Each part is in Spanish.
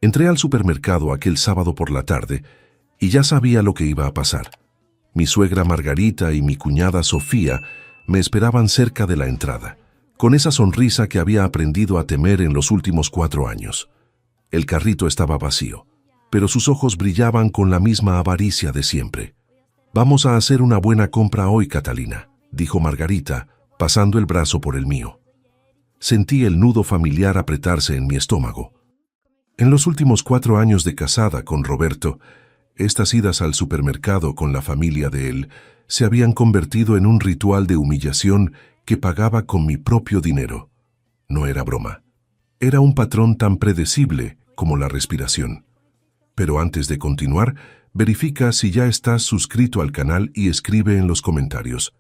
Entré al supermercado aquel sábado por la tarde y ya sabía lo que iba a pasar. Mi suegra Margarita y mi cuñada Sofía me esperaban cerca de la entrada, con esa sonrisa que había aprendido a temer en los últimos 4 años. El carrito estaba vacío, pero sus ojos brillaban con la misma avaricia de siempre. «Vamos a hacer una buena compra hoy, Catalina», dijo Margarita, pasando el brazo por el mío. Sentí el nudo familiar apretarse en mi estómago. En los últimos 4 años de casada con Roberto, estas idas al supermercado con la familia de él se habían convertido en un ritual de humillación que pagaba con mi propio dinero. No era broma. Era un patrón tan predecible como la respiración. Pero antes de continuar, verifica si ya estás suscrito al canal y escribe en los comentarios: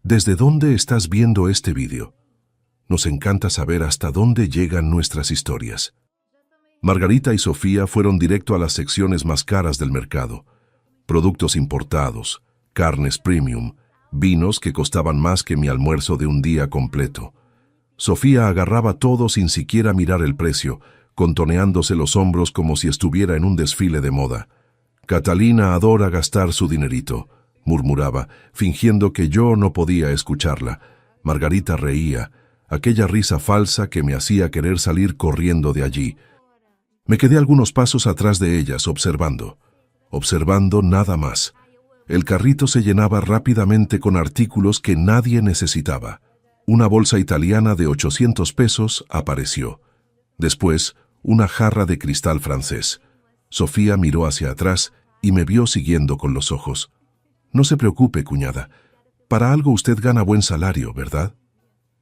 ¿desde dónde estás viendo este vídeo? Nos encanta saber hasta dónde llegan nuestras historias. Margarita y Sofía fueron directo a las secciones más caras del mercado. Productos importados, carnes premium, vinos que costaban más que mi almuerzo de un día completo. Sofía agarraba todo sin siquiera mirar el precio, contoneándose los hombros como si estuviera en un desfile de moda. «Catalina adora gastar su dinerito», murmuraba, fingiendo que yo no podía escucharla. Margarita reía, aquella risa falsa que me hacía querer salir corriendo de allí. Me quedé algunos pasos atrás de ellas, observando nada más. El carrito se llenaba rápidamente con artículos que nadie necesitaba. Una bolsa italiana de 800 pesos apareció. Después, una jarra de cristal francés. Sofía miró hacia atrás y me vio siguiendo con los ojos. «No se preocupe, cuñada. Para algo usted gana buen salario, ¿verdad?».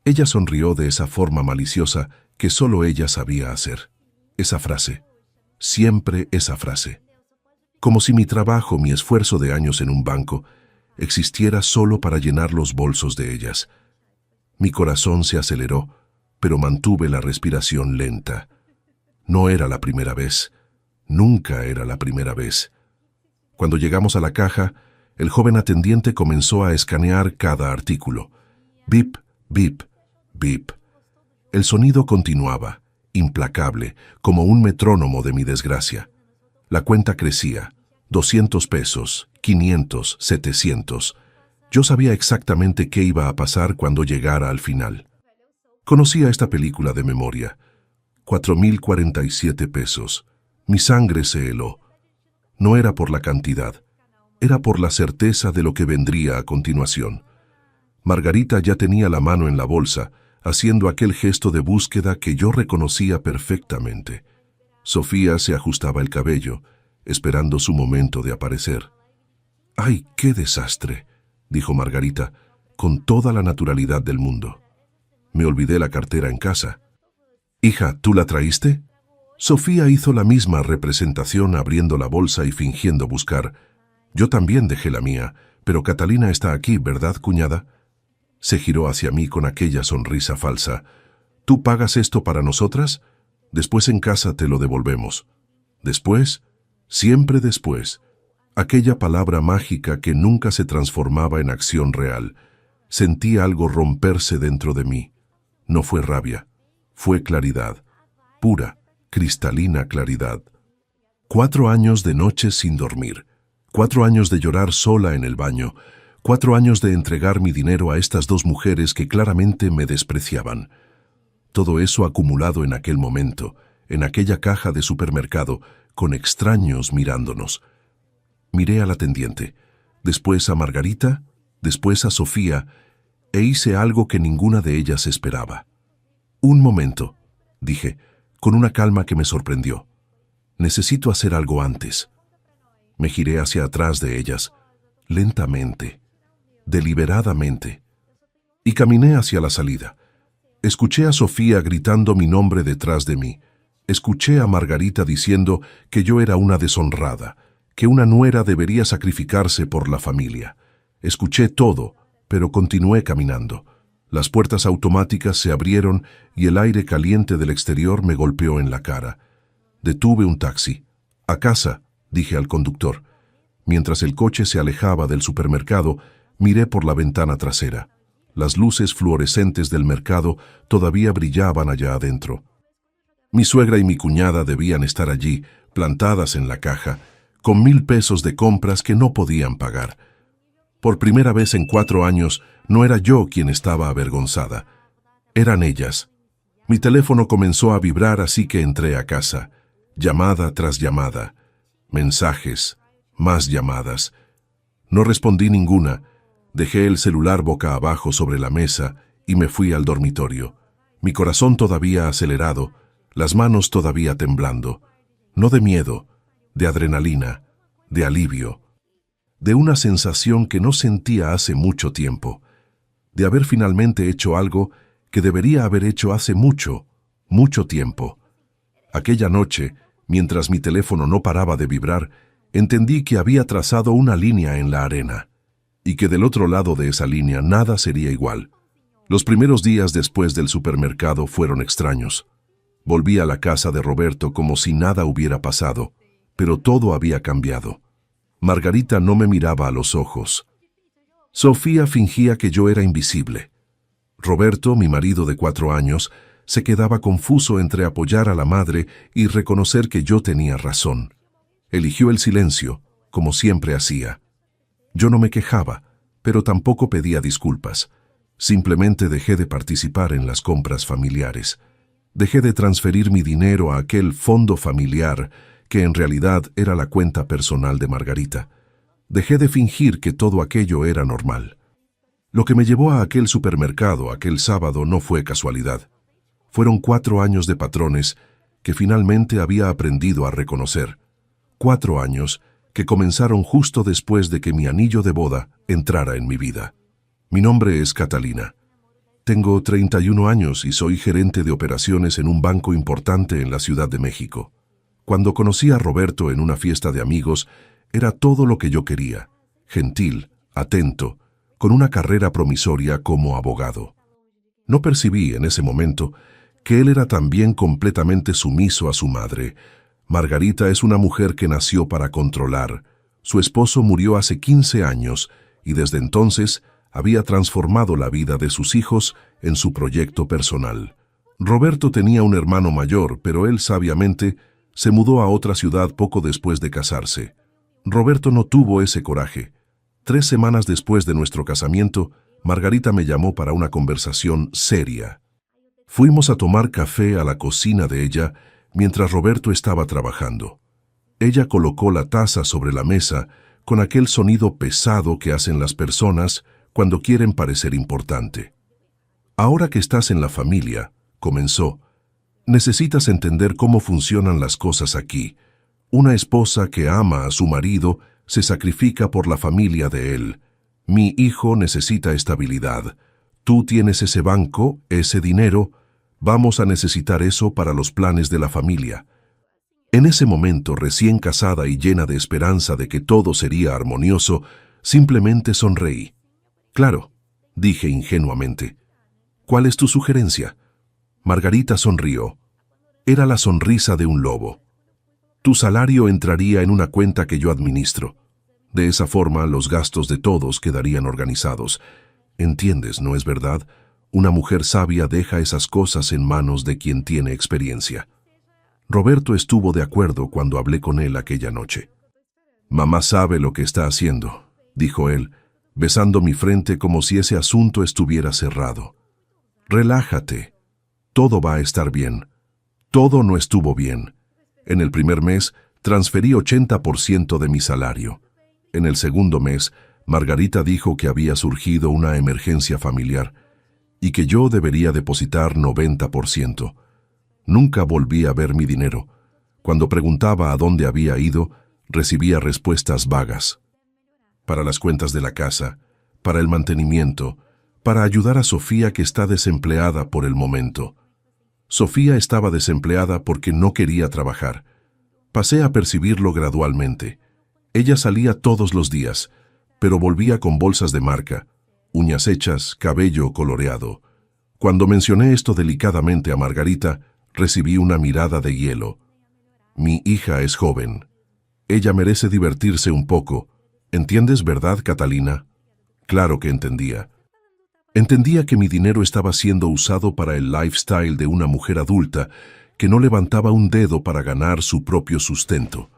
Ella sonrió de esa forma maliciosa que solo ella sabía hacer. Esa frase. Siempre esa frase. Como si mi trabajo, mi esfuerzo de años en un banco, existiera solo para llenar los bolsos de ellas. Mi corazón se aceleró, pero mantuve la respiración lenta. No era la primera vez. Nunca era la primera vez. Cuando llegamos a la caja, el joven atendiente comenzó a escanear cada artículo. Bip, bip, bip. El sonido continuaba, implacable, como un metrónomo de mi desgracia. La cuenta crecía. 200 pesos, 500, 700. Yo sabía exactamente qué iba a pasar cuando llegara al final. Conocía esta película de memoria. 4.047 pesos. Mi sangre se heló. No era por la cantidad, era por la certeza de lo que vendría a continuación. Margarita ya tenía la mano en la bolsa, haciendo aquel gesto de búsqueda que yo reconocía perfectamente. Sofía se ajustaba el cabello, esperando su momento de aparecer. «¡Ay, qué desastre!», dijo Margarita, con toda la naturalidad del mundo. «Me olvidé la cartera en casa». «Hija, ¿tú la traíste?». Sofía hizo la misma representación abriendo la bolsa y fingiendo buscar. «Yo también dejé la mía, pero Catalina está aquí, ¿verdad, cuñada?». Se giró hacia mí con aquella sonrisa falsa. «¿Tú pagas esto para nosotras? Después en casa te lo devolvemos». «¿Después?». Siempre después. Aquella palabra mágica que nunca se transformaba en acción real. Sentí algo romperse dentro de mí. No fue rabia, fue claridad. Pura, cristalina claridad. 4 años de noches sin dormir. 4 años de llorar sola en el baño. 4 años de entregar mi dinero a estas 2 mujeres que claramente me despreciaban. Todo eso acumulado en aquel momento, en aquella caja de supermercado, con extraños mirándonos. Miré al atendiente, después a Margarita, después a Sofía, e hice algo que ninguna de ellas esperaba. «Un momento», dije, con una calma que me sorprendió. «Necesito hacer algo antes». Me giré hacia atrás de ellas, lentamente, deliberadamente, y caminé hacia la salida. Escuché a Sofía gritando mi nombre detrás de mí. Escuché a Margarita diciendo que yo era una deshonrada, que una nuera debería sacrificarse por la familia. Escuché todo, pero continué caminando. Las puertas automáticas se abrieron y el aire caliente del exterior me golpeó en la cara. Detuve un taxi. «A casa», dije al conductor. Mientras el coche se alejaba del supermercado, miré por la ventana trasera. Las luces fluorescentes del mercado todavía brillaban allá adentro. Mi suegra y mi cuñada debían estar allí, plantadas en la caja, con 1,000 pesos de compras que no podían pagar. Por primera vez en 4 años, no era yo quien estaba avergonzada. Eran ellas. Mi teléfono comenzó a vibrar, así que entré a casa. Llamada tras llamada. Mensajes. Más llamadas. No respondí ninguna. Dejé el celular boca abajo sobre la mesa y me fui al dormitorio. Mi corazón todavía acelerado, las manos todavía temblando. No de miedo, de adrenalina, de alivio, de una sensación que no sentía hace mucho tiempo, de haber finalmente hecho algo que debería haber hecho hace mucho, mucho tiempo. Aquella noche, mientras mi teléfono no paraba de vibrar, entendí que había trazado una línea en la arena, y que del otro lado de esa línea nada sería igual. Los primeros días después del supermercado fueron extraños. Volví a la casa de Roberto como si nada hubiera pasado, pero todo había cambiado. Margarita no me miraba a los ojos. Sofía fingía que yo era invisible. Roberto, mi marido de 4 años, se quedaba confuso entre apoyar a la madre y reconocer que yo tenía razón. Eligió el silencio, como siempre hacía. Yo no me quejaba, pero tampoco pedía disculpas. Simplemente dejé de participar en las compras familiares. Dejé de transferir mi dinero a aquel fondo familiar que en realidad era la cuenta personal de Margarita. Dejé de fingir que todo aquello era normal. Lo que me llevó a aquel supermercado aquel sábado no fue casualidad. Fueron 4 años de patrones que finalmente había aprendido a reconocer. 4 años que comenzaron justo después de que mi anillo de boda entrara en mi vida. Mi nombre es Catalina. Tengo 31 años y soy gerente de operaciones en un banco importante en la Ciudad de México. Cuando conocí a Roberto en una fiesta de amigos, era todo lo que yo quería: gentil, atento, con una carrera promisoria como abogado. No percibí en ese momento que él era también completamente sumiso a su madre. Margarita es una mujer que nació para controlar. Su esposo murió hace 15 años y desde entonces había transformado la vida de sus hijos en su proyecto personal. Roberto tenía un hermano mayor, pero él sabiamente se mudó a otra ciudad poco después de casarse. Roberto no tuvo ese coraje. 3 semanas después de nuestro casamiento, Margarita me llamó para una conversación seria. Fuimos a tomar café a la cocina de ella mientras Roberto estaba trabajando. Ella colocó la taza sobre la mesa con aquel sonido pesado que hacen las personas cuando quieren parecer importante. Ahora que estás en la familia, comenzó, necesitas entender cómo funcionan las cosas aquí. Una esposa que ama a su marido se sacrifica por la familia de él. Mi hijo necesita estabilidad. Tú tienes ese banco, ese dinero. Vamos a necesitar eso para los planes de la familia. En ese momento, recién casada y llena de esperanza de que todo sería armonioso, simplemente sonreí. Claro, dije ingenuamente. ¿Cuál es tu sugerencia? Margarita sonrió. Era la sonrisa de un lobo. Tu salario entraría en una cuenta que yo administro. De esa forma, los gastos de todos quedarían organizados. ¿Entiendes, no es verdad? Una mujer sabia deja esas cosas en manos de quien tiene experiencia. Roberto estuvo de acuerdo cuando hablé con él aquella noche. Mamá sabe lo que está haciendo, dijo él, besando mi frente como si ese asunto estuviera cerrado. Relájate. Todo va a estar bien. Todo no estuvo bien. En el primer mes, transferí 80% de mi salario. En el segundo mes, Margarita dijo que había surgido una emergencia familiar y que yo debería depositar 90%. Nunca volví a ver mi dinero. Cuando preguntaba a dónde había ido, recibía respuestas vagas. Para las cuentas de la casa, para el mantenimiento, para ayudar a Sofía que está desempleada por el momento. Sofía estaba desempleada porque no quería trabajar. Pasé a percibirlo gradualmente. Ella salía todos los días, pero volvía con bolsas de marca, uñas hechas, cabello coloreado. Cuando mencioné esto delicadamente a Margarita, recibí una mirada de hielo. Mi hija es joven. Ella merece divertirse un poco. ¿Entiendes, verdad, Catalina? Claro que entendía. Entendía que mi dinero estaba siendo usado para el lifestyle de una mujer adulta que no levantaba un dedo para ganar su propio sustento.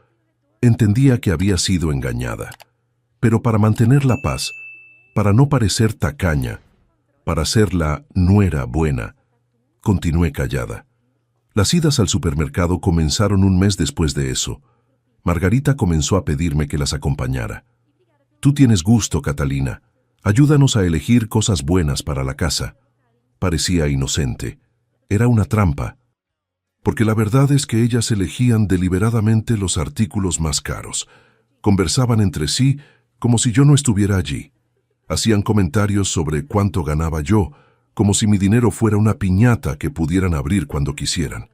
Entendía que había sido engañada, pero para mantener la paz, para no parecer tacaña, para ser la nuera buena, continué callada. Las idas al supermercado comenzaron un mes después de eso. Margarita comenzó a pedirme que las acompañara. «Tú tienes gusto, Catalina. Ayúdanos a elegir cosas buenas para la casa». Parecía inocente. Era una trampa. Porque la verdad es que ellas elegían deliberadamente los artículos más caros. Conversaban entre sí como si yo no estuviera allí. Hacían comentarios sobre cuánto ganaba yo, como si mi dinero fuera una piñata que pudieran abrir cuando quisieran.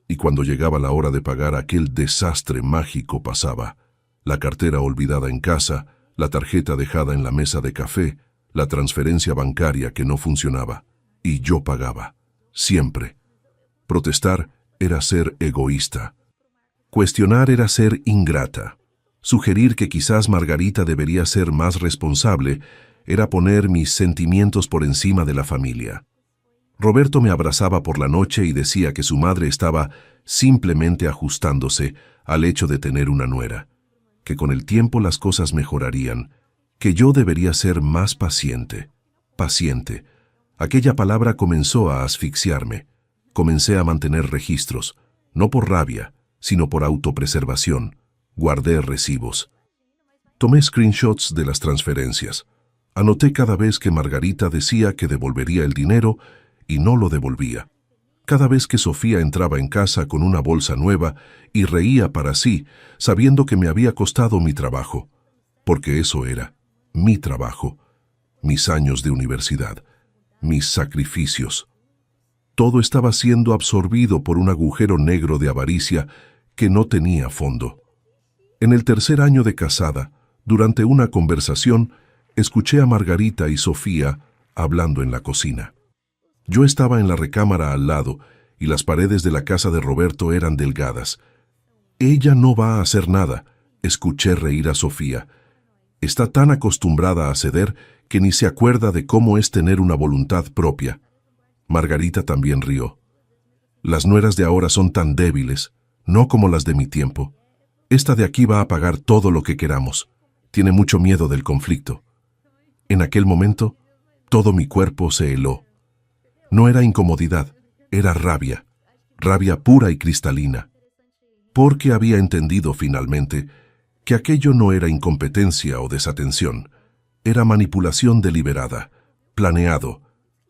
Y cuando llegaba la hora de pagar, aquel desastre mágico pasaba. La cartera olvidada en casa, la tarjeta dejada en la mesa de café, la transferencia bancaria que no funcionaba. Y yo pagaba. Siempre. Protestar era ser egoísta. Cuestionar era ser ingrata. Sugerir que quizás Margarita debería ser más responsable era poner mis sentimientos por encima de la familia. Roberto me abrazaba por la noche y decía que su madre estaba simplemente ajustándose al hecho de tener una nuera, que con el tiempo las cosas mejorarían, que yo debería ser más paciente. Paciente. Aquella palabra comenzó a asfixiarme. Comencé a mantener registros, no por rabia, sino por autopreservación. Guardé recibos. Tomé screenshots de las transferencias. Anoté cada vez que Margarita decía que devolvería el dinero y no lo devolvía. Cada vez que Sofía entraba en casa con una bolsa nueva y reía para sí, sabiendo que me había costado mi trabajo. Porque eso era, mi trabajo, mis años de universidad, mis sacrificios. Todo estaba siendo absorbido por un agujero negro de avaricia que no tenía fondo. En el tercer año de casada, durante una conversación, escuché a Margarita y Sofía hablando en la cocina. Yo estaba en la recámara al lado y las paredes de la casa de Roberto eran delgadas. «Ella no va a hacer nada», escuché reír a Sofía. «Está tan acostumbrada a ceder que ni se acuerda de cómo es tener una voluntad propia». Margarita también rió. «Las nueras de ahora son tan débiles, no como las de mi tiempo. Esta de aquí va a pagar todo lo que queramos. Tiene mucho miedo del conflicto». En aquel momento, todo mi cuerpo se heló. No era incomodidad, era rabia, rabia pura y cristalina. Porque había entendido finalmente que aquello no era incompetencia o desatención, era manipulación deliberada, planeado,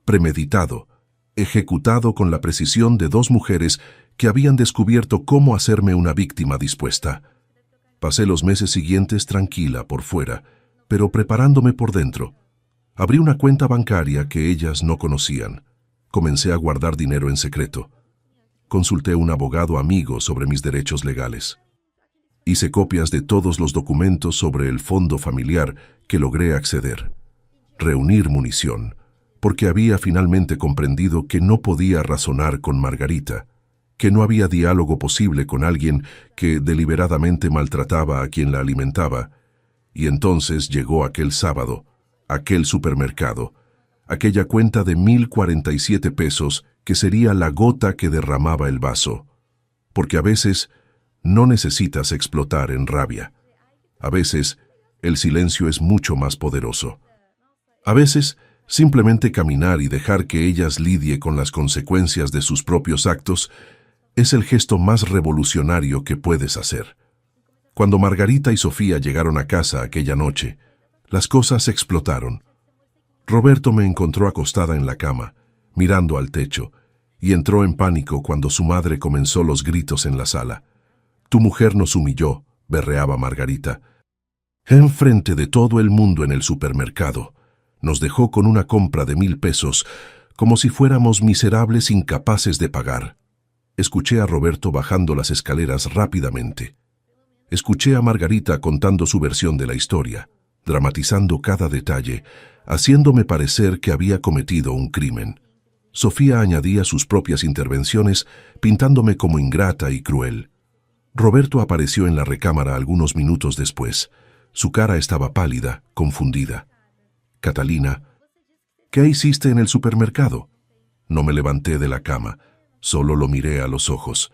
premeditado, ejecutado con la precisión de dos mujeres que habían descubierto cómo hacerme una víctima dispuesta. Pasé los meses siguientes tranquila por fuera, pero preparándome por dentro. Abrí una cuenta bancaria que ellas no conocían. Comencé a guardar dinero en secreto. Consulté a un abogado amigo sobre mis derechos legales. Hice copias de todos los documentos sobre el fondo familiar que logré acceder. Reunir munición, porque había finalmente comprendido que no podía razonar con Margarita, que no había diálogo posible con alguien que deliberadamente maltrataba a quien la alimentaba. Y entonces llegó aquel sábado, aquel supermercado, aquella cuenta de 1,047 pesos que sería la gota que derramaba el vaso. Porque a veces no necesitas explotar en rabia. A veces el silencio es mucho más poderoso. A veces simplemente caminar y dejar que ellas lidie con las consecuencias de sus propios actos es el gesto más revolucionario que puedes hacer. Cuando Margarita y Sofía llegaron a casa aquella noche, las cosas explotaron. Roberto me encontró acostada en la cama, mirando al techo, y entró en pánico cuando su madre comenzó los gritos en la sala. «Tu mujer nos humilló», berreaba Margarita. «Enfrente de todo el mundo en el supermercado. Nos dejó con una compra de 1,000 pesos, como si fuéramos miserables incapaces de pagar». Escuché a Roberto bajando las escaleras rápidamente. Escuché a Margarita contando su versión de la historia, dramatizando cada detalle, haciéndome parecer que había cometido un crimen. Sofía añadía sus propias intervenciones, pintándome como ingrata y cruel. Roberto apareció en la recámara algunos minutos después. Su cara estaba pálida, confundida. «Catalina, ¿qué hiciste en el supermercado?» No me levanté de la cama. Solo lo miré a los ojos.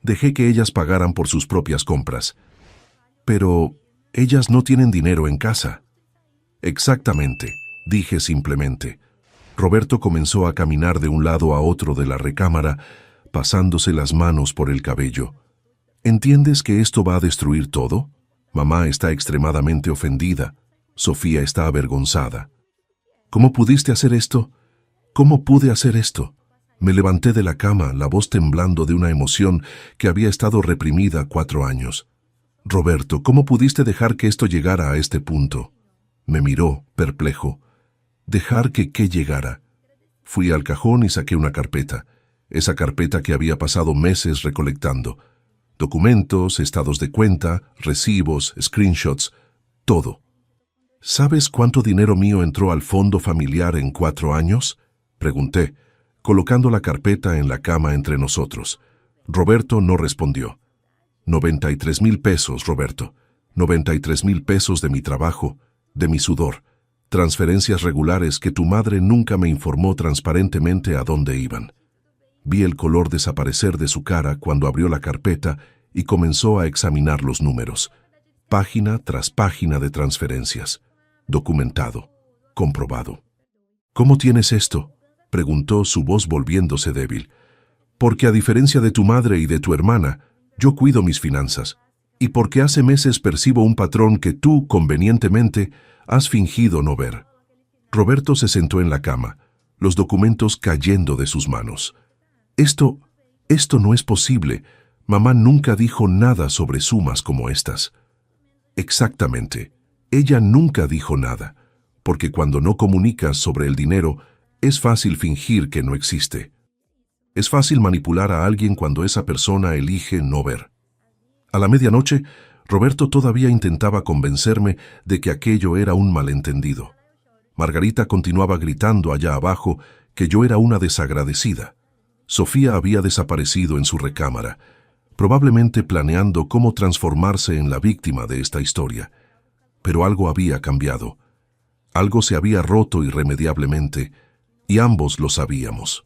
Dejé que ellas pagaran por sus propias compras. Pero ellas no tienen dinero en casa. Exactamente, dije simplemente. Roberto comenzó a caminar de un lado a otro de la recámara, pasándose las manos por el cabello. ¿Entiendes que esto va a destruir todo? Mamá está extremadamente ofendida. Sofía está avergonzada. ¿Cómo pudiste hacer esto? ¿Cómo pude hacer esto? Me levanté de la cama, la voz temblando de una emoción que había estado reprimida 4 años. Roberto, ¿cómo pudiste dejar que esto llegara a este punto? Me miró, perplejo. ¿Dejar que qué llegara? Fui al cajón y saqué una carpeta. Esa carpeta que había pasado meses recolectando. Documentos, estados de cuenta, recibos, screenshots, todo. ¿Sabes cuánto dinero mío entró al fondo familiar en 4 años? Pregunté, colocando la carpeta en la cama entre nosotros. Roberto no respondió. 93,000 pesos, Roberto. 93,000 pesos de mi trabajo, de mi sudor. Transferencias regulares que tu madre nunca me informó transparentemente a dónde iban. Vi el color desaparecer de su cara cuando abrió la carpeta y comenzó a examinar los números. Página tras página de transferencias. Documentado. Comprobado. ¿Cómo tienes esto?, preguntó, su voz volviéndose débil. Porque a diferencia de tu madre y de tu hermana, yo cuido mis finanzas. Y porque hace meses percibo un patrón que tú, convenientemente, has fingido no ver. Roberto se sentó en la cama, los documentos cayendo de sus manos. Esto no es posible. Mamá nunca dijo nada sobre sumas como estas. Exactamente. Ella nunca dijo nada, porque cuando no comunicas sobre el dinero, es fácil fingir que no existe. Es fácil manipular a alguien cuando esa persona elige no ver. A la medianoche, Roberto todavía intentaba convencerme de que aquello era un malentendido. Margarita continuaba gritando allá abajo que yo era una desagradecida. Sofía había desaparecido en su recámara, probablemente planeando cómo transformarse en la víctima de esta historia. Pero algo había cambiado. Algo se había roto irremediablemente, y ambos lo sabíamos.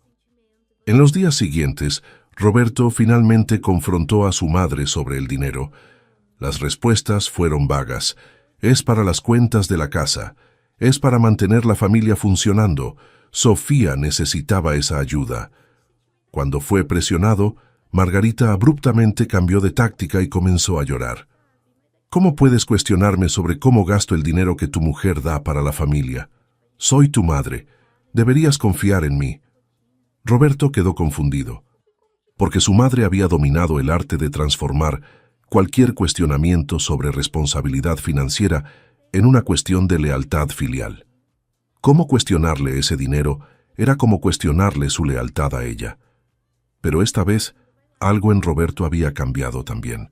En los días siguientes, Roberto finalmente confrontó a su madre sobre el dinero. Las respuestas fueron vagas. Es para las cuentas de la casa. Es para mantener la familia funcionando. Sofía necesitaba esa ayuda. Cuando fue presionado, Margarita abruptamente cambió de táctica y comenzó a llorar. ¿Cómo puedes cuestionarme sobre cómo gasto el dinero que tu mujer da para la familia? Soy tu madre. Deberías confiar en mí. Roberto quedó confundido, porque su madre había dominado el arte de transformar cualquier cuestionamiento sobre responsabilidad financiera en una cuestión de lealtad filial. Cómo cuestionarle ese dinero era como cuestionarle su lealtad a ella. Pero esta vez, algo en Roberto había cambiado también.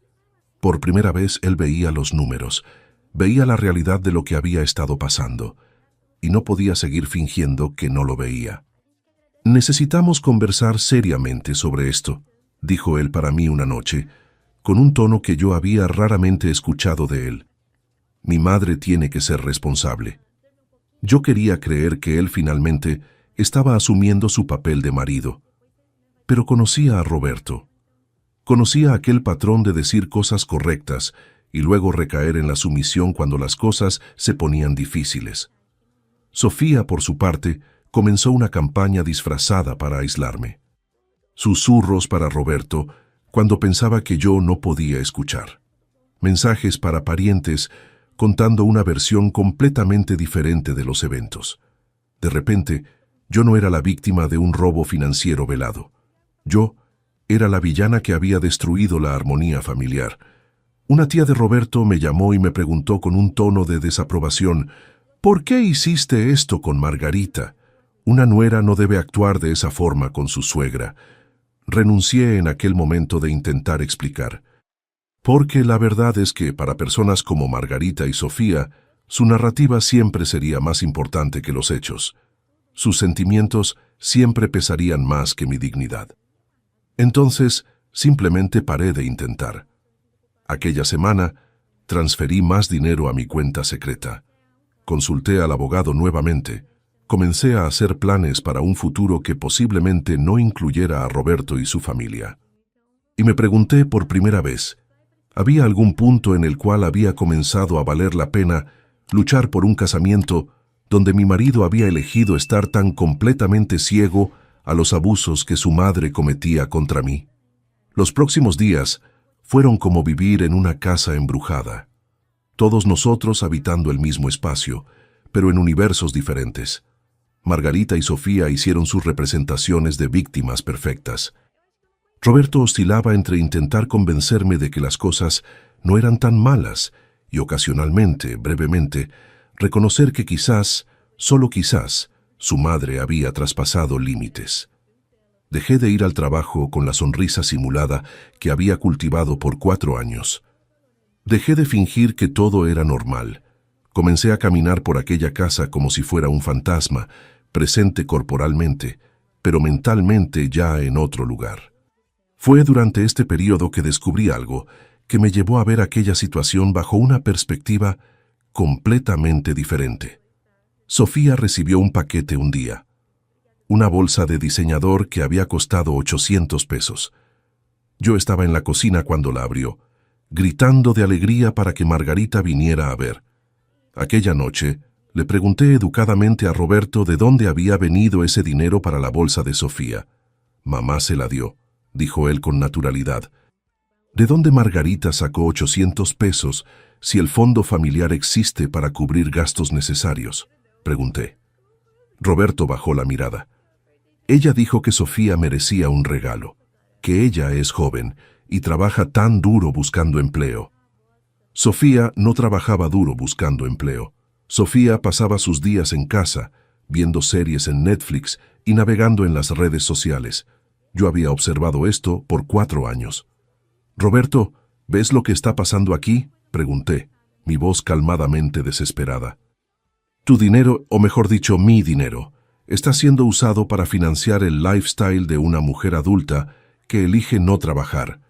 Por primera vez él veía los números, veía la realidad de lo que había estado pasando, y no podía seguir fingiendo que no lo veía. Necesitamos conversar seriamente sobre esto, dijo él para mí una noche, con un tono que yo había raramente escuchado de él. Mi madre tiene que ser responsable. Yo quería creer que él finalmente estaba asumiendo su papel de marido. Pero conocía a Roberto. Conocía aquel patrón de decir cosas correctas y luego recaer en la sumisión cuando las cosas se ponían difíciles. Sofía, por su parte, comenzó una campaña disfrazada para aislarme. Susurros para Roberto cuando pensaba que yo no podía escuchar. Mensajes para parientes contando una versión completamente diferente de los eventos. De repente, yo no era la víctima de un robo financiero velado. Yo era la villana que había destruido la armonía familiar. Una tía de Roberto me llamó y me preguntó con un tono de desaprobación: ¿por qué hiciste esto con Margarita? Una nuera no debe actuar de esa forma con su suegra. Renuncié en aquel momento de intentar explicar. Porque la verdad es que para personas como Margarita y Sofía, su narrativa siempre sería más importante que los hechos. Sus sentimientos siempre pesarían más que mi dignidad. Entonces, simplemente paré de intentar. Aquella semana, transferí más dinero a mi cuenta secreta. Consulté al abogado nuevamente. comencé a hacer planes para un futuro que posiblemente no incluyera a Roberto y su familia. Y me pregunté por primera vez, ¿había algún punto en el cual había comenzado a valer la pena luchar por un casamiento donde mi marido había elegido estar tan completamente ciego a los abusos que su madre cometía contra mí? Los próximos días fueron como vivir en una casa embrujada. Todos nosotros habitando el mismo espacio, pero en universos diferentes. Margarita y Sofía hicieron sus representaciones de víctimas perfectas. Roberto oscilaba entre intentar convencerme de que las cosas no eran tan malas y ocasionalmente, brevemente, reconocer que quizás, solo quizás, su madre había traspasado límites. Dejé de ir al trabajo con la sonrisa simulada que había cultivado por 4 años. Dejé de fingir que todo era normal. Comencé a caminar por aquella casa como si fuera un fantasma, presente corporalmente, pero mentalmente ya en otro lugar. Fue durante este periodo que descubrí algo que me llevó a ver aquella situación bajo una perspectiva completamente diferente. Sofía recibió un paquete un día. Una bolsa de diseñador que había costado 800 pesos. Yo estaba en la cocina cuando la abrió, gritando de alegría para que Margarita viniera a ver. Aquella noche, le pregunté educadamente a Roberto de dónde había venido ese dinero para la bolsa de Sofía. «Mamá se la dio», dijo él con naturalidad. «¿De dónde Margarita sacó 800 pesos si el fondo familiar existe para cubrir gastos necesarios?», pregunté. Roberto bajó la mirada. Ella dijo que Sofía merecía un regalo, que ella es joven y trabaja tan duro buscando empleo. Sofía no trabajaba duro buscando empleo. Sofía pasaba sus días en casa, viendo series en Netflix y navegando en las redes sociales. Yo había observado esto por 4 años. «Roberto, ¿ves lo que está pasando aquí?», pregunté, mi voz calmadamente desesperada. «Tu dinero, o mejor dicho, mi dinero, está siendo usado para financiar el lifestyle de una mujer adulta que elige no trabajar,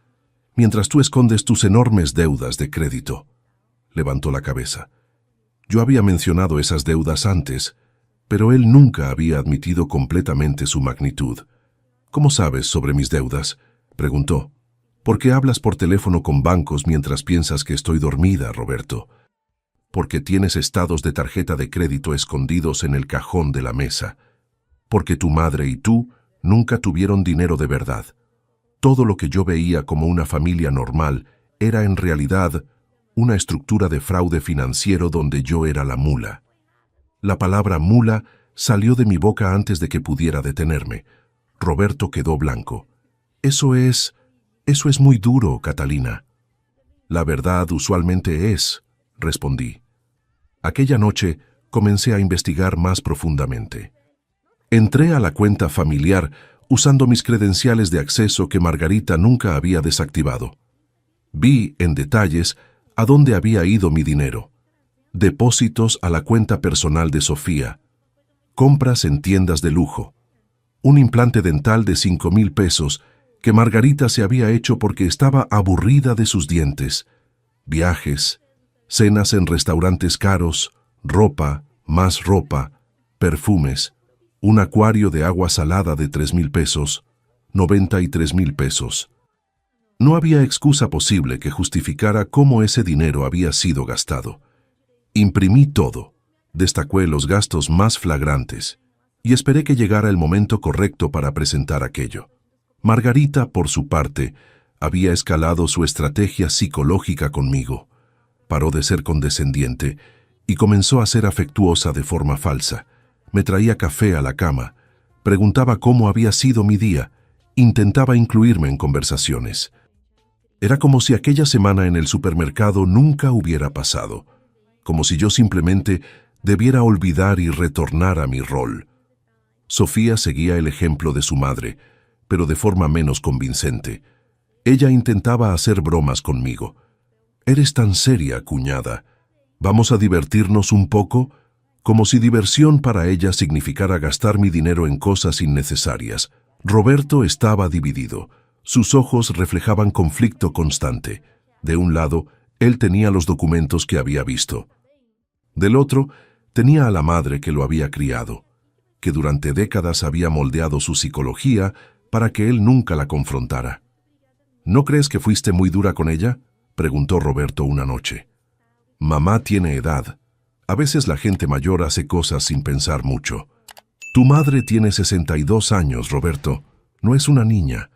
mientras tú escondes tus enormes deudas de crédito». Levantó la cabeza. Yo había mencionado esas deudas antes, pero él nunca había admitido completamente su magnitud. «¿Cómo sabes sobre mis deudas?», preguntó. «¿Por qué hablas por teléfono con bancos mientras piensas que estoy dormida, Roberto?» «Porque tienes estados de tarjeta de crédito escondidos en el cajón de la mesa. Porque tu madre y tú nunca tuvieron dinero de verdad. Todo lo que yo veía como una familia normal era en realidad una estructura de fraude financiero donde yo era la mula». La palabra mula salió de mi boca antes de que pudiera detenerme. Roberto quedó blanco. Eso es muy duro, Catalina». «La verdad usualmente es», respondí. Aquella noche comencé a investigar más profundamente. Entré a la cuenta familiar usando mis credenciales de acceso que Margarita nunca había desactivado. Vi en detalles a dónde había ido mi dinero. Depósitos a la cuenta personal de Sofía. Compras en tiendas de lujo. Un implante dental de 5,000 pesos que Margarita se había hecho porque estaba aburrida de sus dientes. Viajes, cenas en restaurantes caros, ropa, más ropa, perfumes, un acuario de agua salada de 3,000 pesos, 93,000 pesos. No había excusa posible que justificara cómo ese dinero había sido gastado. Imprimí todo, destacé los gastos más flagrantes y esperé que llegara el momento correcto para presentar aquello. Margarita, por su parte, había escalado su estrategia psicológica conmigo. Paró de ser condescendiente y comenzó a ser afectuosa de forma falsa. Me traía café a la cama, preguntaba cómo había sido mi día, intentaba incluirme en conversaciones. Era como si aquella semana en el supermercado nunca hubiera pasado, como si yo simplemente debiera olvidar y retornar a mi rol. Sofía seguía el ejemplo de su madre, pero de forma menos convincente. Ella intentaba hacer bromas conmigo. «¿Eres tan seria, cuñada? ¿Vamos a divertirnos un poco?», como si diversión para ella significara gastar mi dinero en cosas innecesarias. Roberto estaba dividido. Sus ojos reflejaban conflicto constante. De un lado, él tenía los documentos que había visto. Del otro, tenía a la madre que lo había criado. que durante décadas había moldeado su psicología para que él nunca la confrontara. ¿No crees que fuiste muy dura con ella?, preguntó Roberto una noche. Mamá tiene edad. A veces la gente mayor hace cosas sin pensar mucho. Tu madre tiene 62 años, Roberto. No es una niña.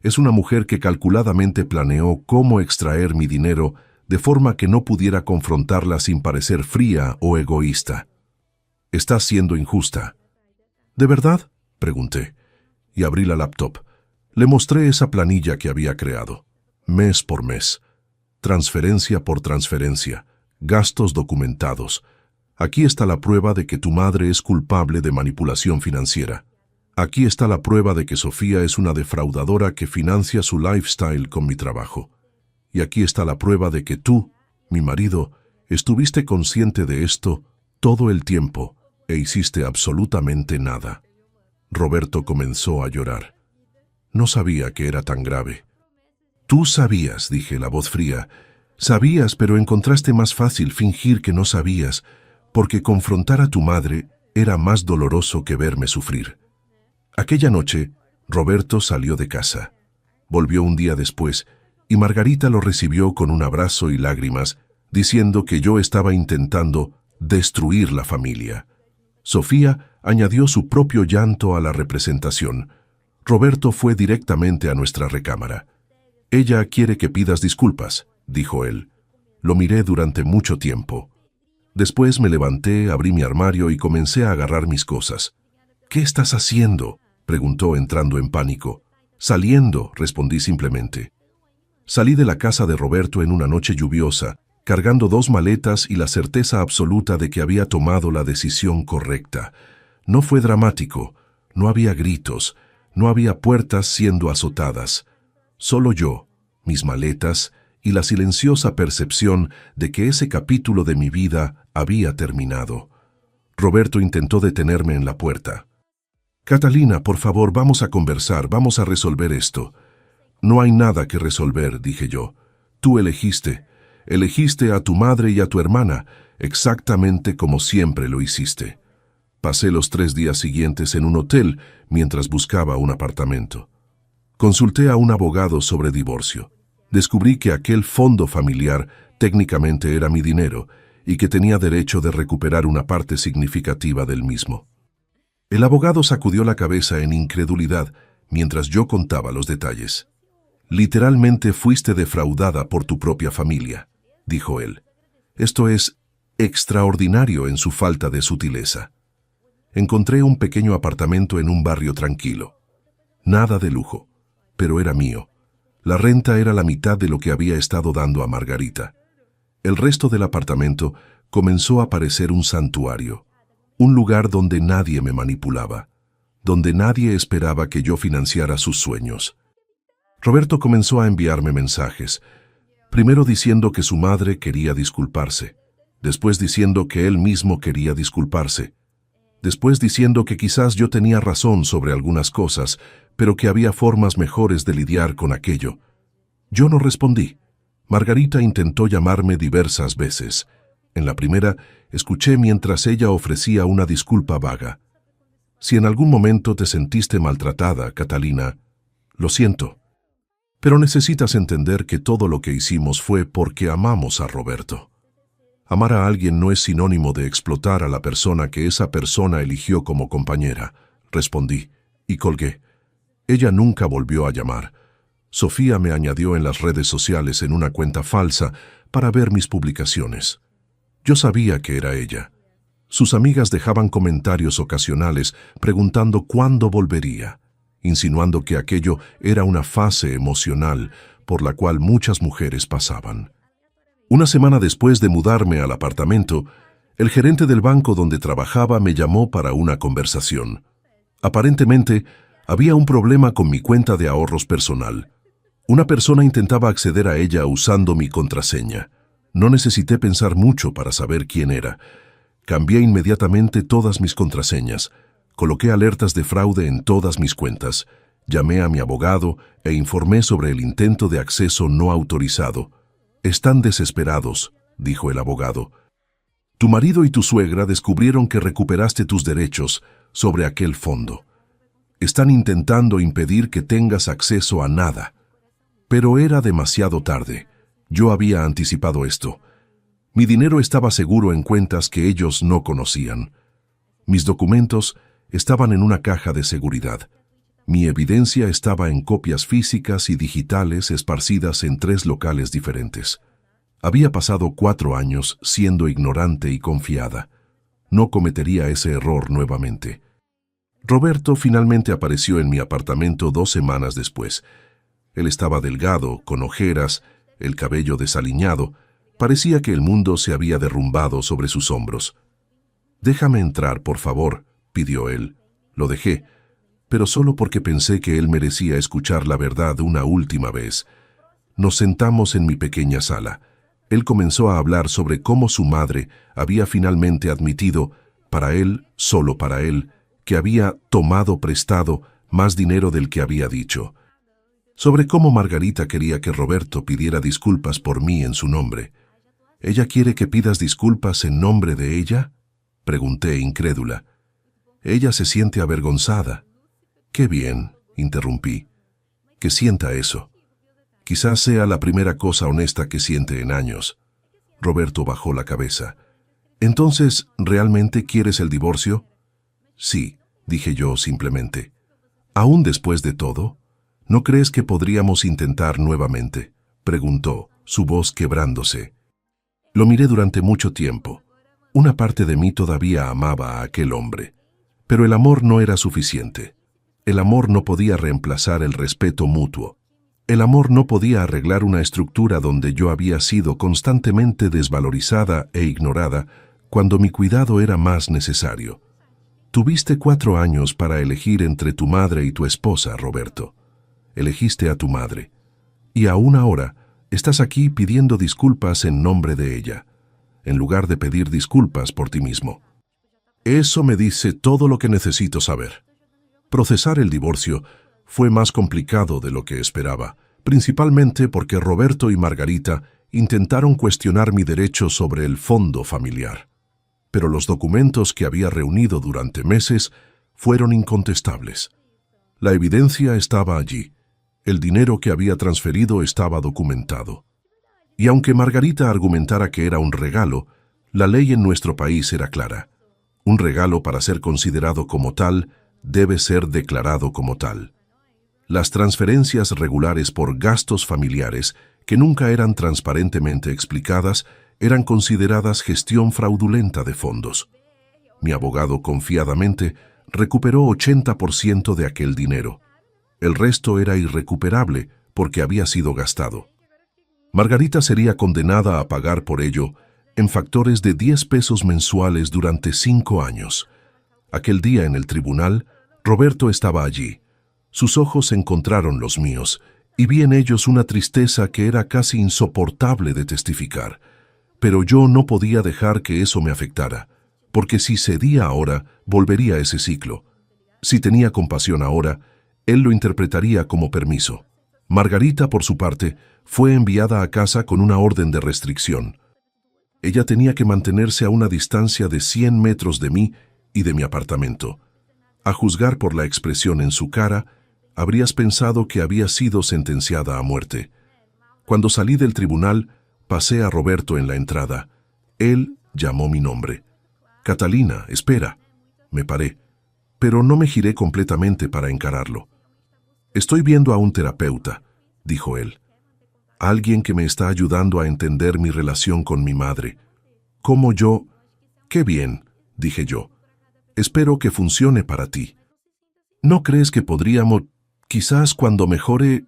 Es una mujer que calculadamente planeó cómo extraer mi dinero de forma que no pudiera confrontarla sin parecer fría o egoísta. Estás siendo injusta. ¿De verdad?, pregunté, y abrí la laptop. Le mostré esa planilla que había creado. Mes por mes. Transferencia por transferencia. Gastos documentados. Aquí está la prueba de que tu madre es culpable de manipulación financiera. Aquí está la prueba de que Sofía es una defraudadora que financia su lifestyle con mi trabajo. Y aquí está la prueba de que tú, mi marido, estuviste consciente de esto todo el tiempo e hiciste absolutamente nada. Roberto comenzó a llorar. No sabía que era tan grave. Tú sabías, dije, la voz fría. Sabías, pero encontraste más fácil fingir que no sabías, porque confrontar a tu madre era más doloroso que verme sufrir. Aquella noche, Roberto salió de casa. Volvió un día después, y Margarita lo recibió con un abrazo y lágrimas, diciendo que yo estaba intentando destruir la familia. Sofía añadió su propio llanto a la representación. Roberto fue directamente a nuestra recámara. Ella quiere que pidas disculpas, dijo él. Lo miré durante mucho tiempo. Después me levanté, abrí mi armario y comencé a agarrar mis cosas. ¿Qué estás haciendo?, preguntó entrando en pánico. Saliendo, respondí simplemente. Salí de la casa de Roberto en una noche lluviosa, cargando 2 maletas y la certeza absoluta de que había tomado la decisión correcta. No fue dramático, no había gritos, no había puertas siendo azotadas. Solo yo, mis maletas y la silenciosa percepción de que ese capítulo de mi vida había terminado. Roberto intentó detenerme en la puerta. Catalina, por favor, vamos a conversar, vamos a resolver esto. No hay nada que resolver, dije yo. Tú elegiste a tu madre y a tu hermana, exactamente como siempre lo hiciste. Pasé los 3 días siguientes en un hotel mientras buscaba un apartamento. Consulté a un abogado sobre divorcio. Descubrí que aquel fondo familiar técnicamente era mi dinero y que tenía derecho de recuperar una parte significativa del mismo. El abogado sacudió la cabeza en incredulidad mientras yo contaba los detalles. Literalmente fuiste defraudada por tu propia familia, dijo él. Esto es extraordinario en su falta de sutileza. Encontré un pequeño apartamento en un barrio tranquilo. Nada de lujo, pero era mío. La renta era la mitad de lo que había estado dando a Margarita. El resto del apartamento comenzó a parecer un santuario, un lugar donde nadie me manipulaba, donde nadie esperaba que yo financiara sus sueños. Roberto comenzó a enviarme mensajes, primero diciendo que su madre quería disculparse, después diciendo que él mismo quería disculparse, después diciendo que quizás yo tenía razón sobre algunas cosas, pero que había formas mejores de lidiar con aquello. Yo no respondí. Margarita intentó llamarme diversas veces. En la primera, escuché mientras ella ofrecía una disculpa vaga. Si en algún momento te sentiste maltratada, Catalina, lo siento. Pero necesitas entender que todo lo que hicimos fue porque amamos a Roberto. Amar a alguien no es sinónimo de explotar a la persona que esa persona eligió como compañera, respondí, y colgué. Ella nunca volvió a llamar. Sofía me añadió en las redes sociales en una cuenta falsa para ver mis publicaciones. Yo sabía que era ella. Sus amigas dejaban comentarios ocasionales preguntando cuándo volvería, insinuando que aquello era una fase emocional por la cual muchas mujeres pasaban. Una semana después de mudarme al apartamento, el gerente del banco donde trabajaba me llamó para una conversación. Aparentemente, había un problema con mi cuenta de ahorros personal. Una persona intentaba acceder a ella usando mi contraseña. No necesité pensar mucho para saber quién era. Cambié inmediatamente todas mis contraseñas. Coloqué alertas de fraude en todas mis cuentas. Llamé a mi abogado e informé sobre el intento de acceso no autorizado. Están desesperados, dijo el abogado. Tu marido y tu suegra descubrieron que recuperaste tus derechos, sobre aquel fondo. Están intentando impedir que tengas acceso a nada. Pero era demasiado tarde. Yo había anticipado esto. Mi dinero estaba seguro en cuentas que ellos no conocían. Mis documentos estaban en una caja de seguridad. Mi evidencia estaba en copias físicas y digitales esparcidas en 3 locales diferentes. Había pasado 4 años siendo ignorante y confiada. No cometería ese error nuevamente. Roberto finalmente apareció en mi apartamento 2 semanas después. Él estaba delgado, con ojeras, el cabello desaliñado. Parecía que el mundo se había derrumbado sobre sus hombros. «Déjame entrar, por favor», pidió él. Lo dejé, pero solo porque pensé que él merecía escuchar la verdad una última vez. Nos sentamos en mi pequeña sala. Él comenzó a hablar sobre cómo su madre había finalmente admitido, para él, solo para él, que había tomado prestado más dinero del que había dicho. Sobre cómo Margarita quería que Roberto pidiera disculpas por mí en su nombre. ¿Ella quiere que pidas disculpas en nombre de ella?, pregunté incrédula. Ella se siente avergonzada. «Qué bien», interrumpí. «Que sienta eso. Quizás sea la primera cosa honesta que siente en años». Roberto bajó la cabeza. «¿Entonces, realmente quieres el divorcio?» «Sí», dije yo simplemente. «¿Aún después de todo? ¿No crees que podríamos intentar nuevamente?», preguntó, su voz quebrándose. Lo miré durante mucho tiempo. Una parte de mí todavía amaba a aquel hombre. Pero el amor no era suficiente. El amor no podía reemplazar el respeto mutuo. El amor no podía arreglar una estructura donde yo había sido constantemente desvalorizada e ignorada cuando mi cuidado era más necesario. Tuviste 4 años para elegir entre tu madre y tu esposa, Roberto. Elegiste a tu madre. Y aún ahora estás aquí pidiendo disculpas en nombre de ella, en lugar de pedir disculpas por ti mismo. Eso me dice todo lo que necesito saber. Procesar el divorcio fue más complicado de lo que esperaba, principalmente porque Roberto y Margarita intentaron cuestionar mi derecho sobre el fondo familiar. Pero los documentos que había reunido durante meses fueron incontestables. La evidencia estaba allí. El dinero que había transferido estaba documentado. Y aunque Margarita argumentara que era un regalo, la ley en nuestro país era clara. Un regalo, para ser considerado como tal, debe ser declarado como tal. Las transferencias regulares por gastos familiares, que nunca eran transparentemente explicadas, eran consideradas gestión fraudulenta de fondos. Mi abogado confiadamente recuperó 80% de aquel dinero. El resto era irrecuperable porque había sido gastado. Margarita sería condenada a pagar por ello en factores de 10 pesos mensuales durante 5 años. Aquel día en el tribunal, Roberto estaba allí. Sus ojos encontraron los míos y vi en ellos una tristeza que era casi insoportable de testificar. Pero yo no podía dejar que eso me afectara, porque si cedía ahora, volvería a ese ciclo. Si tenía compasión ahora, él lo interpretaría como permiso. Margarita, por su parte, fue enviada a casa con una orden de restricción. Ella tenía que mantenerse a una distancia de 100 metros de mí y de mi apartamento. A juzgar por la expresión en su cara, habrías pensado que había sido sentenciada a muerte. Cuando salí del tribunal, pasé a Roberto en la entrada. Él llamó mi nombre. «Catalina, espera». Me paré, pero no me giré completamente para encararlo. «Estoy viendo a un terapeuta», dijo él. «Alguien que me está ayudando a entender mi relación con mi madre. ¿Cómo yo...?» «Qué bien», dije yo. «Espero que funcione para ti. ¿No crees que podríamos, quizás cuando mejore...?»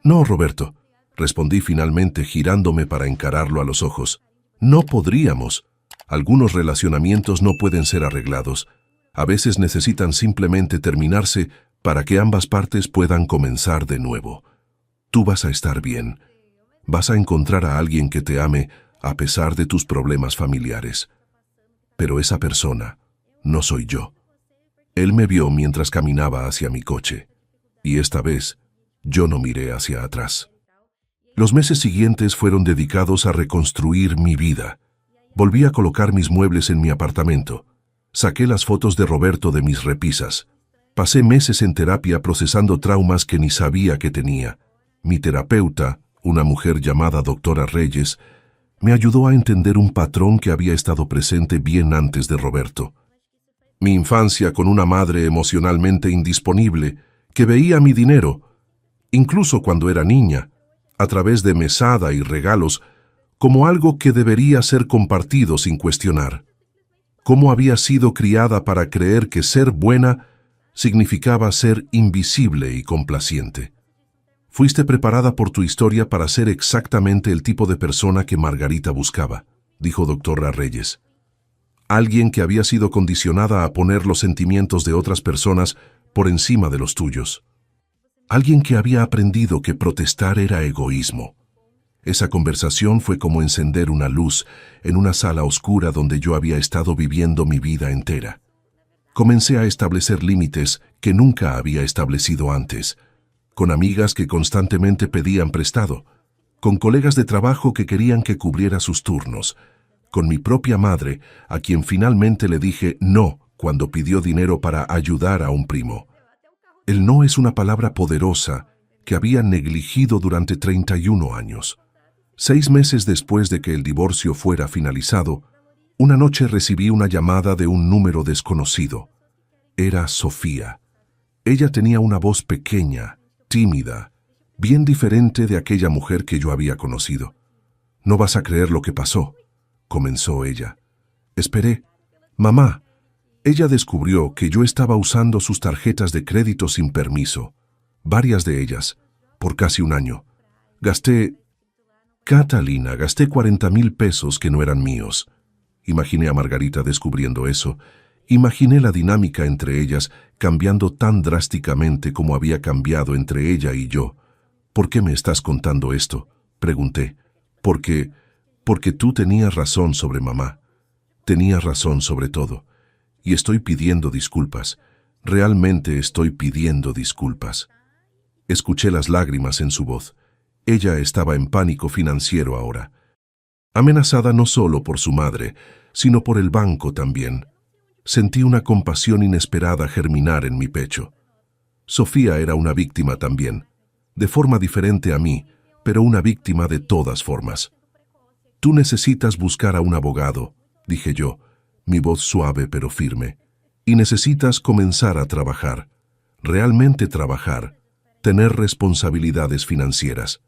«No, Roberto», respondí finalmente girándome para encararlo a los ojos. «No podríamos. Algunos relacionamientos no pueden ser arreglados. A veces necesitan simplemente terminarse para que ambas partes puedan comenzar de nuevo. Tú vas a estar bien. Vas a encontrar a alguien que te ame a pesar de tus problemas familiares. Pero esa persona no soy yo». Él me vio mientras caminaba hacia mi coche, y esta vez yo no miré hacia atrás. Los meses siguientes fueron dedicados a reconstruir mi vida. Volví a colocar mis muebles en mi apartamento. Saqué las fotos de Roberto de mis repisas. Pasé meses en terapia procesando traumas que ni sabía que tenía. Mi terapeuta, una mujer llamada doctora Reyes, me ayudó a entender un patrón que había estado presente bien antes de Roberto. Mi infancia con una madre emocionalmente indisponible que veía mi dinero, incluso cuando era niña, a través de mesada y regalos, como algo que debería ser compartido sin cuestionar. Cómo había sido criada para creer que ser buena significaba ser invisible y complaciente. Fuiste preparada por tu historia para ser exactamente el tipo de persona que Margarita buscaba, dijo doctora Reyes. Alguien que había sido condicionada a poner los sentimientos de otras personas por encima de los tuyos. Alguien que había aprendido que protestar era egoísmo. Esa conversación fue como encender una luz en una sala oscura donde yo había estado viviendo mi vida entera. Comencé a establecer límites que nunca había establecido antes, con amigas que constantemente pedían prestado, con colegas de trabajo que querían que cubriera sus turnos, con mi propia madre, a quien finalmente le dije no cuando pidió dinero para ayudar a un primo. El no es una palabra poderosa que había negligido durante 31 años. 6 meses después de que el divorcio fuera finalizado, una noche recibí una llamada de un número desconocido. Era Sofía. Ella tenía una voz pequeña, tímida, bien diferente de aquella mujer que yo había conocido. «No vas a creer lo que pasó», comenzó ella. Esperé. «Mamá». Ella descubrió que yo estaba usando sus tarjetas de crédito sin permiso, varias de ellas, por casi un año. Catalina, gasté 40,000 pesos que no eran míos. Imaginé a Margarita descubriendo eso. Imaginé la dinámica entre ellas cambiando tan drásticamente como había cambiado entre ella y yo. «¿Por qué me estás contando esto?», pregunté. Porque tú tenías razón sobre mamá. Tenías razón sobre todo. Y estoy pidiendo disculpas. Realmente estoy pidiendo disculpas». Escuché las lágrimas en su voz. Ella estaba en pánico financiero ahora. Amenazada no solo por su madre, sino por el banco también. Sentí una compasión inesperada germinar en mi pecho. Sofía era una víctima también, de forma diferente a mí, pero una víctima de todas formas. «Tú necesitas buscar a un abogado», dije yo, mi voz suave pero firme. «Y necesitas comenzar a trabajar, realmente trabajar, tener responsabilidades financieras.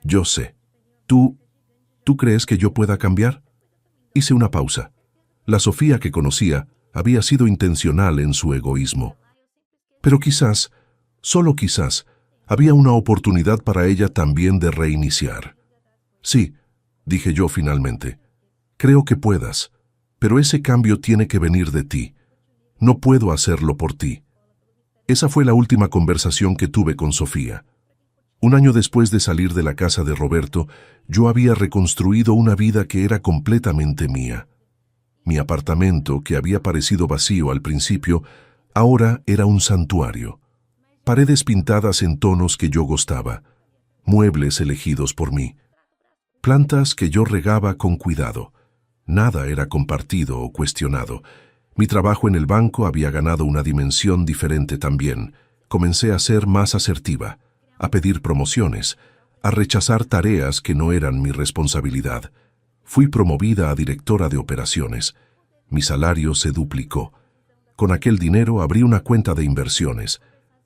Yo sé. ¿Tú crees que yo pueda cambiar?». Hice una pausa. La Sofía que conocía había sido intencional en su egoísmo. Pero quizás, solo quizás, había una oportunidad para ella también de reiniciar. «Sí», dije yo finalmente, «creo que puedas, pero ese cambio tiene que venir de ti. No puedo hacerlo por ti». Esa fue la última conversación que tuve con Sofía. Un año después de salir de la casa de Roberto, yo había reconstruido una vida que era completamente mía. Mi apartamento, que había parecido vacío al principio, ahora era un santuario. Paredes pintadas en tonos que yo gustaba, muebles elegidos por mí, plantas que yo regaba con cuidado. Nada era compartido o cuestionado. Mi trabajo en el banco había ganado una dimensión diferente también. Comencé a ser más asertiva, a pedir promociones, a rechazar tareas que no eran mi responsabilidad. Fui promovida a directora de operaciones. Mi salario se duplicó. Con aquel dinero abrí una cuenta de inversiones.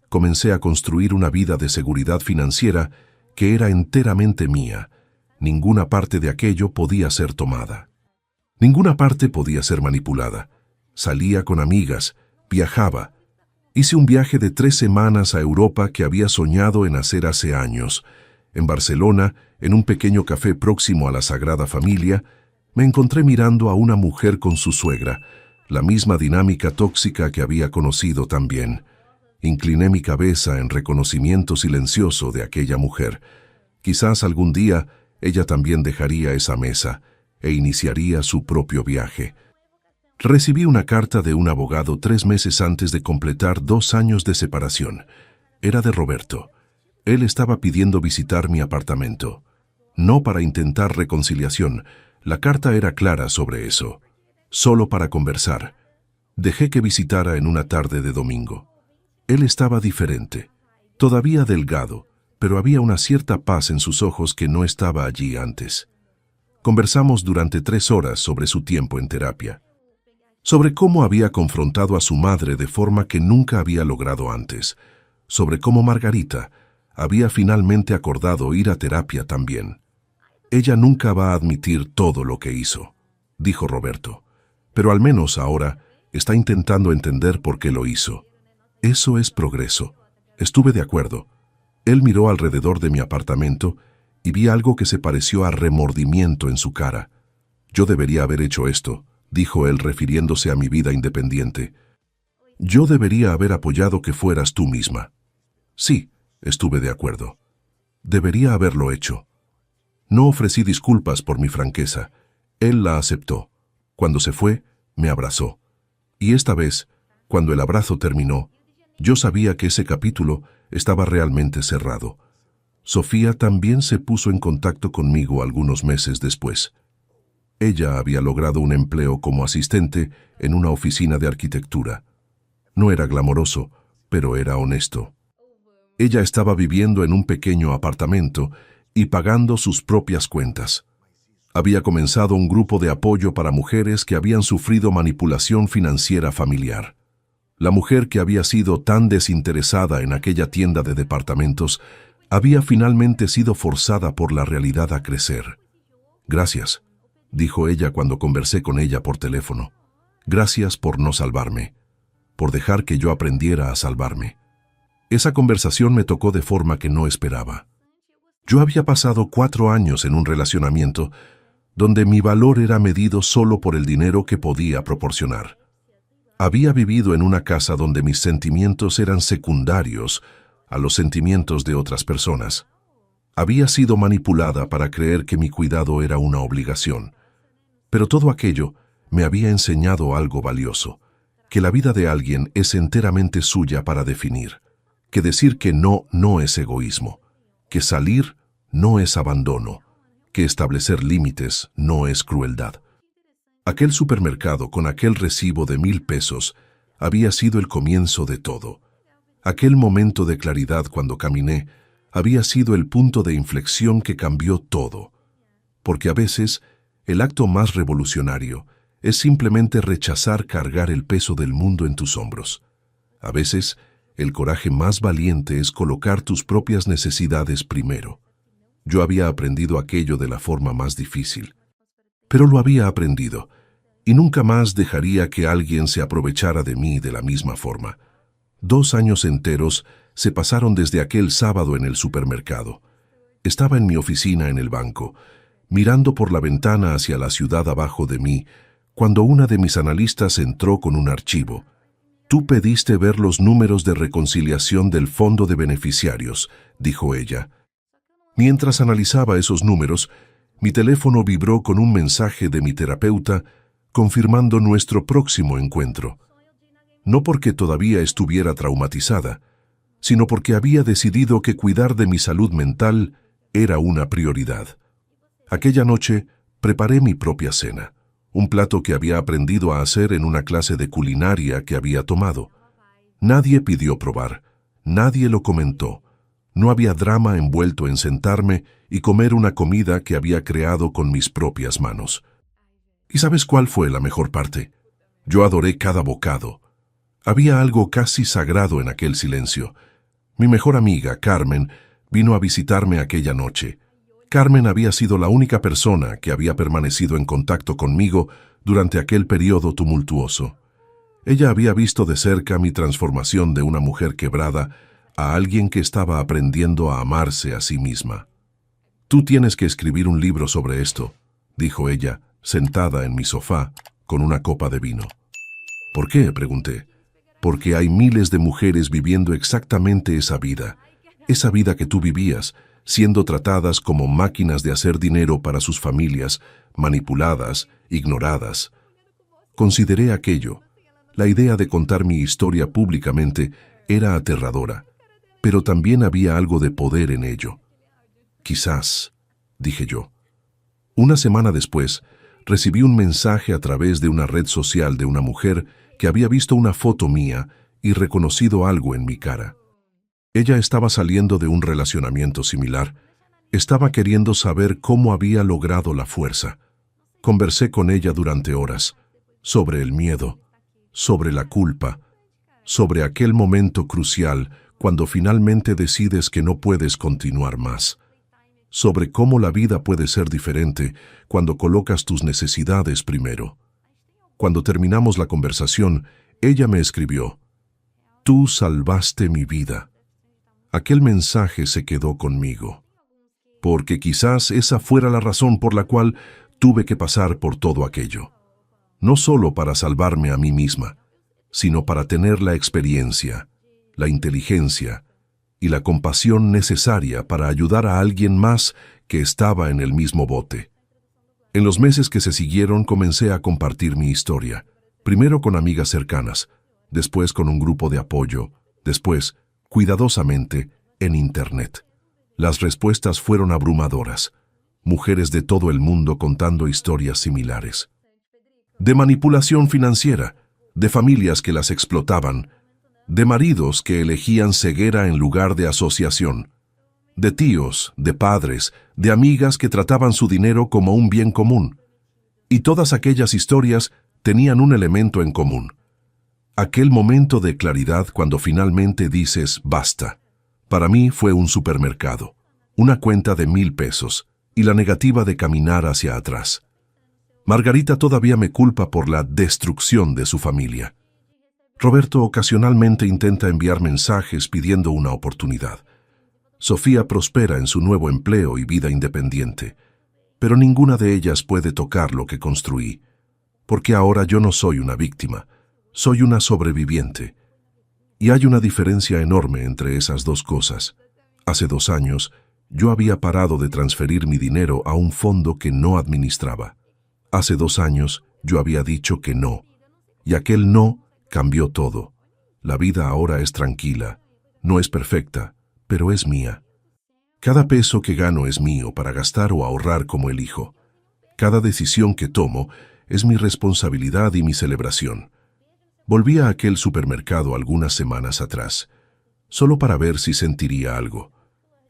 Comencé a construir una vida de seguridad financiera que era enteramente mía. Ninguna parte de aquello podía ser tomada. Ninguna parte podía ser manipulada. Salía con amigas, viajaba. Hice un viaje de 3 semanas a Europa que había soñado en hacer hace años. En Barcelona, en un pequeño café próximo a la Sagrada Familia, me encontré mirando a una mujer con su suegra, la misma dinámica tóxica que había conocido también. Incliné mi cabeza en reconocimiento silencioso de aquella mujer. Quizás algún día ella también dejaría esa mesa e iniciaría su propio viaje. Recibí una carta de un abogado 3 meses antes de completar 2 años de separación. Era de Roberto. Él estaba pidiendo visitar mi apartamento. No para intentar reconciliación, la carta era clara sobre eso. Solo para conversar. Dejé que visitara en una tarde de domingo. Él estaba diferente, todavía delgado, pero había una cierta paz en sus ojos que no estaba allí antes. Conversamos durante 3 horas sobre su tiempo en terapia, sobre cómo había confrontado a su madre de forma que nunca había logrado antes, sobre cómo Margarita había finalmente acordado ir a terapia también. Ella nunca va a admitir todo lo que hizo, dijo Roberto, pero al menos ahora está intentando entender por qué lo hizo. Eso es progreso. Estuve de acuerdo. Él miró alrededor de mi apartamento y vi algo que se pareció a remordimiento en su cara. Yo debería haber hecho esto, dijo él refiriéndose a mi vida independiente. Yo debería haber apoyado que fueras tú misma. Sí, estuve de acuerdo. Debería haberlo hecho. No ofrecí disculpas por mi franqueza. Él la aceptó. Cuando se fue, me abrazó. Y esta vez, cuando el abrazo terminó, yo sabía que ese capítulo estaba realmente cerrado. Sofía también se puso en contacto conmigo algunos meses después. Ella había logrado un empleo como asistente en una oficina de arquitectura. No era glamoroso, pero era honesto. Ella estaba viviendo en un pequeño apartamento y pagando sus propias cuentas. Había comenzado un grupo de apoyo para mujeres que habían sufrido manipulación financiera familiar. La mujer que había sido tan desinteresada en aquella tienda de departamentos había finalmente sido forzada por la realidad a crecer. Gracias, dijo ella cuando conversé con ella por teléfono. Gracias por no salvarme, por dejar que yo aprendiera a salvarme. Esa conversación me tocó de forma que no esperaba. Yo había pasado 4 años en un relacionamiento donde mi valor era medido solo por el dinero que podía proporcionar. Había vivido en una casa donde mis sentimientos eran secundarios a los sentimientos de otras personas. Había sido manipulada para creer que mi cuidado era una obligación. Pero todo aquello me había enseñado algo valioso, que la vida de alguien es enteramente suya para definir, que decir que no es egoísmo, que salir no es abandono, que establecer límites no es crueldad. Aquel supermercado con aquel recibo de 1,000 pesos había sido el comienzo de todo. Aquel momento de claridad cuando caminé había sido el punto de inflexión que cambió todo. Porque a veces, el acto más revolucionario es simplemente rechazar cargar el peso del mundo en tus hombros. A veces, el coraje más valiente es colocar tus propias necesidades primero. Yo había aprendido aquello de la forma más difícil. Pero lo había aprendido, y nunca más dejaría que alguien se aprovechara de mí de la misma forma. 2 años enteros se pasaron desde aquel sábado en el supermercado. Estaba en mi oficina en el banco, mirando por la ventana hacia la ciudad abajo de mí, cuando una de mis analistas entró con un archivo. «Tú pediste ver los números de reconciliación del fondo de beneficiarios», dijo ella. Mientras analizaba esos números, mi teléfono vibró con un mensaje de mi terapeuta confirmando nuestro próximo encuentro. No porque todavía estuviera traumatizada, sino porque había decidido que cuidar de mi salud mental era una prioridad. Aquella noche preparé mi propia cena, un plato que había aprendido a hacer en una clase de culinaria que había tomado. Nadie pidió probar, nadie lo comentó. No había drama envuelto en sentarme y comer una comida que había creado con mis propias manos. ¿Y sabes cuál fue la mejor parte? Yo adoré cada bocado. Había algo casi sagrado en aquel silencio. Mi mejor amiga, Carmen, vino a visitarme aquella noche. Carmen había sido la única persona que había permanecido en contacto conmigo durante aquel periodo tumultuoso. Ella había visto de cerca mi transformación de una mujer quebrada a alguien que estaba aprendiendo a amarse a sí misma. «Tú tienes que escribir un libro sobre esto», dijo ella, sentada en mi sofá, con una copa de vino. «¿Por qué?», pregunté. «Porque hay miles de mujeres viviendo exactamente esa vida que tú vivías, siendo tratadas como máquinas de hacer dinero para sus familias, manipuladas, ignoradas». Consideré aquello. La idea de contar mi historia públicamente era aterradora, pero también había algo de poder en ello. «Quizás», dije yo. Una semana después, recibí un mensaje a través de una red social de una mujer que había visto una foto mía y reconocido algo en mi cara. Ella estaba saliendo de un relacionamiento similar. Estaba queriendo saber cómo había logrado la fuerza. Conversé con ella durante horas, sobre el miedo, sobre la culpa, sobre aquel momento crucial cuando finalmente decides que no puedes continuar más, sobre cómo la vida puede ser diferente cuando colocas tus necesidades primero. Cuando terminamos la conversación, ella me escribió: «Tú salvaste mi vida». Aquel mensaje se quedó conmigo, porque quizás esa fuera la razón por la cual tuve que pasar por todo aquello. No solo para salvarme a mí misma, sino para tener la experiencia, la inteligencia y la compasión necesaria para ayudar a alguien más que estaba en el mismo bote. En los meses que se siguieron comencé a compartir mi historia, primero con amigas cercanas, después con un grupo de apoyo, después, cuidadosamente, en Internet. Las respuestas fueron abrumadoras. Mujeres de todo el mundo contando historias similares. De manipulación financiera, de familias que las explotaban, de maridos que elegían ceguera en lugar de asociación, de tíos, de padres, de amigas que trataban su dinero como un bien común. Y todas aquellas historias tenían un elemento en común. Aquel momento de claridad cuando finalmente dices basta. Para mí fue un supermercado, una cuenta de 1,000 pesos y la negativa de caminar hacia atrás. Margarita todavía me culpa por la destrucción de su familia. Roberto ocasionalmente intenta enviar mensajes pidiendo una oportunidad. Sofía prospera en su nuevo empleo y vida independiente, pero ninguna de ellas puede tocar lo que construí, porque ahora yo no soy una víctima, soy una sobreviviente. Y hay una diferencia enorme entre esas dos cosas. Hace 2 años, yo había parado de transferir mi dinero a un fondo que no administraba. Hace 2 años, yo había dicho que no, y aquel no cambió todo. La vida ahora es tranquila, no es perfecta, pero es mía. Cada peso que gano es mío para gastar o ahorrar como elijo. Cada decisión que tomo es mi responsabilidad y mi celebración. Volví a aquel supermercado algunas semanas atrás, solo para ver si sentiría algo.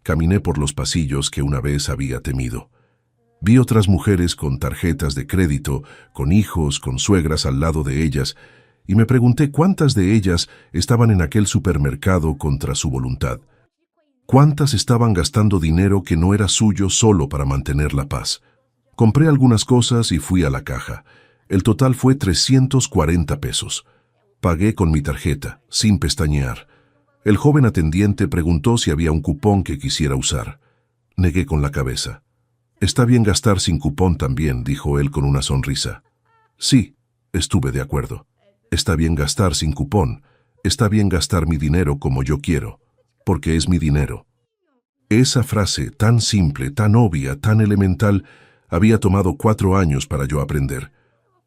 Caminé por los pasillos que una vez había temido. Vi otras mujeres con tarjetas de crédito, con hijos, con suegras al lado de ellas, y me pregunté cuántas de ellas estaban en aquel supermercado contra su voluntad. ¿Cuántas estaban gastando dinero que no era suyo solo para mantener la paz? Compré algunas cosas y fui a la caja. El total fue 340 pesos. Pagué con mi tarjeta, sin pestañear. El joven atendiente preguntó si había un cupón que quisiera usar. Negué con la cabeza. «Está bien gastar sin cupón también», dijo él con una sonrisa. Sí, estuve de acuerdo. Está bien gastar sin cupón. Está bien gastar mi dinero como yo quiero, porque es mi dinero. Esa frase, tan simple, tan obvia, tan elemental, había tomado 4 años para yo aprender.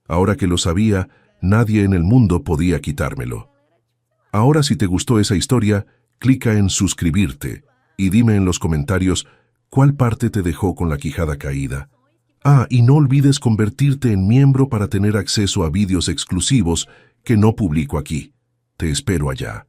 Ahora que lo sabía, nadie en el mundo podía quitármelo. Ahora, si te gustó esa historia, clica en suscribirte y dime en los comentarios cuál parte te dejó con la quijada caída. Y no olvides convertirte en miembro para tener acceso a vídeos exclusivos que no publico aquí. Te espero allá.